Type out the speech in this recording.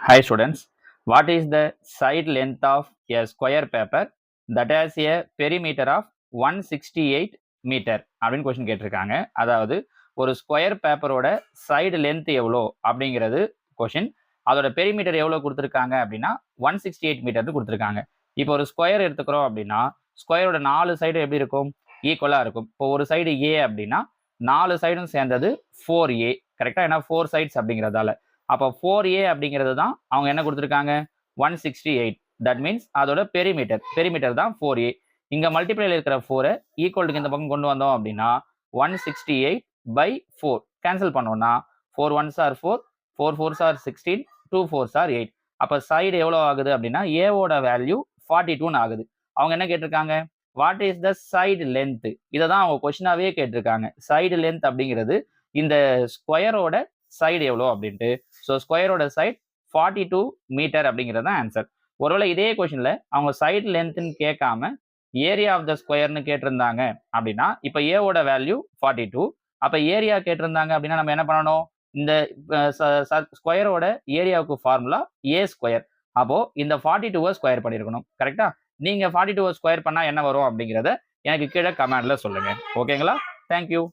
Hi students, what is the side length of a square paper that has a perimeter of 168 meter அப்படின்னு question கேட்டிருக்காங்க. அதாவது ஒரு square பேப்பரோட side length எவ்வளோ அப்படிங்கிறது கொஸ்டின். அதோட பெரிமீட்டர் எவ்வளோ கொடுத்துருக்காங்க அப்படின்னா 168 மீட்டர் கொடுத்துருக்காங்க. இப்போ ஒரு ஸ்கொயர் எடுத்துக்கிறோம் அப்படின்னா ஸ்கொயரோட 4 சைடு எப்படி இருக்கும்? ஈக்குவலாக இருக்கும். இப்போ ஒரு சைடு ஏ அப்படின்னா 4 சைடும் சேர்ந்தது 4A கரெக்டாக, ஏன்னா 4 சைட்ஸ் அப்படிங்கிறதால. அப்போ 4A அப்படிங்கிறது தான் அவங்க என்ன கொடுத்துருக்காங்க 168. தட் மீன்ஸ் அதோட பெரிமீட்டர் தான் 4A. இங்க மல்டிப்ளைல இருக்கிற 4 ஈக்குவலுக்கு இந்த பக்கம் கொண்டு வந்தோம் அப்படின்னா 168/4 கேன்சல் பண்ணோம்னா 4 1s are 4, 4 4s are 16, 2 4s are 8. அப்ப சைடு எவ்வளவு ஆகுது அப்படின்னா ஏவோட வேல்யூ 42 ஆகுது. அவங்க என்ன கேட்டிருக்காங்க, what is the side length? இதை தான் அவங்க கொஸ்டினாவே கேட்டிருக்காங்க. சைடு லென்த் அப்படிங்கிறது இந்த ஸ்கொயரோட சைடு எவ்வளோ அப்படின்ட்டு. ஸோ ஸ்கொயரோட சைட் 42 மீட்டர் அப்படிங்கிறது தான் ஆன்சர். ஒருவேளை இதே கொஸ்டின்ல அவங்க சைடு லென்த்னு கேட்காம ஏரியா ஆஃப் த ஸ்கொயர்னு கேட்டிருந்தாங்க அப்படின்னா, இப்போ ஏவோட வேல்யூ 42, அப்போ ஏரியா கேட்டிருந்தாங்க அப்படின்னா நம்ம என்ன பண்ணணும், இந்த ஸ்கொயரோட ஏரியாவுக்கு ஃபார்முலா ஏ ஸ்கொயர். அப்போ இந்த 42 ஸ்கொயர் பண்ணியிருக்கணும். கரெக்டா? நீங்க 42 ஸ்கொயர் பண்ணா என்ன வரும் அப்படிங்கிறத எனக்கு கீழே கமெண்ட்ல சொல்லுங்க. ஓகேங்களா? தேங்க்யூ.